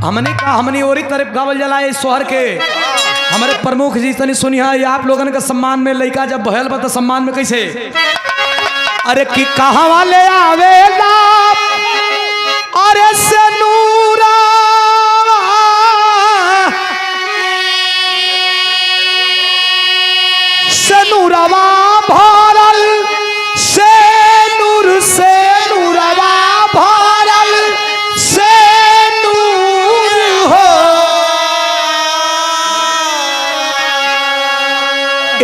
हमने और तरफ गावल जलाए सोहर के हमारे प्रमुख जी तनी सुनिया आप लोगन के सम्मान में लइका जब बहल बता सम्मान में कैसे अरे कि कहा वाले आवेला अरे सनूरा सनूरवा भरल से नूर से नूरवा भरल से नूर हो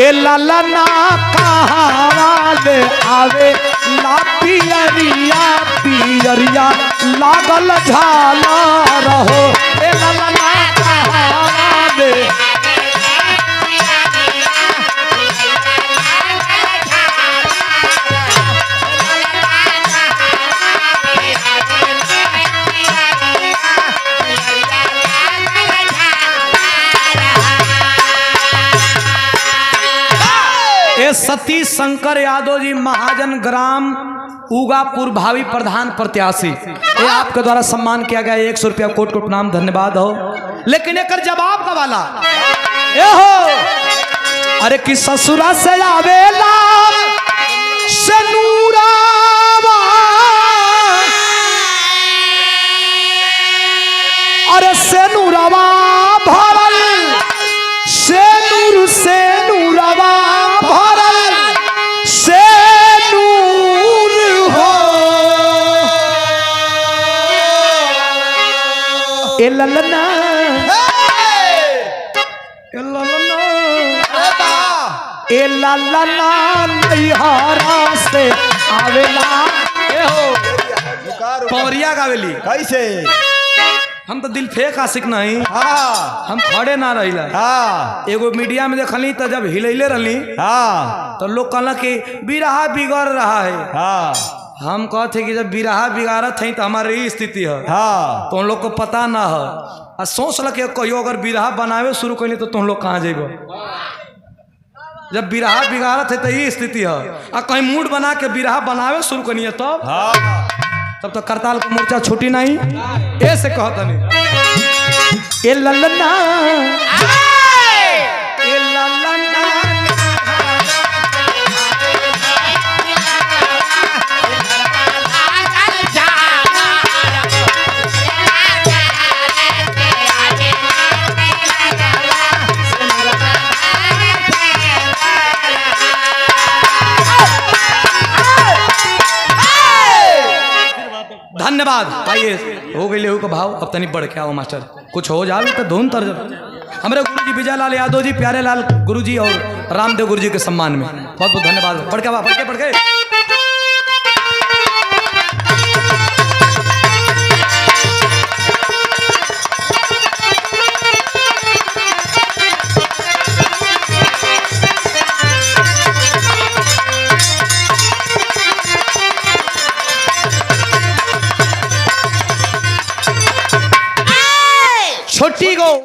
ए ललना कहावाले आवे ला पियरिया पियरिया लागल झाला रहो ए ललना कहावाले सतीश शंकर यादव जी महाजन ग्राम उगापुर भावी प्रधान प्रत्याशी ये आपके द्वारा सम्मान किया गया 100 रुपया कोट कोट नाम धन्यवाद हो। लेकिन एक जवाब का वाला ए हो अरे कि ससुरा से आवेला सनूरावा अरे सनूरावा भरल सनूर से नूरावा ए ललना ए ललना नैहरा से आवेला ए हो पवरिया गावेली कैसे हम तो दिल फेंक आशिक नहीं हम खड़े ना रहिला एगो मीडिया में देखली तो जब हिलैले रहली तो लोग कहला कि बिरहा बिगड़ रहा है हम कहते कि जब बिरहा बिगाड़त है तो हमारी स्थिति है तो उन लोग को पता ना है और सोच लगे कहियो अगर बिरहा बनावे शुरू करें तो तुम लोग कहाँ जेबो जब बिरहा बिगाड़त है तो ये स्थिति है और कहीं मूड बना के बिरहा बनावे शुरू करिए तब तो करताल का मोर्चा छुट्टी नहीं ऐसे कहता नहीं ए ललना ए ललना धन्यवाद आइए हो गई लेहू का भाव अब तनी बढ़ के आओ मास्टर कुछ हो जाए तो धुन तर हमारे गुरुजी विजय लाल यादव जी प्यारे लाल गुरुजी और रामदेव गुरुजी के सम्मान में बहुत बहुत धन्यवाद। बढ़ के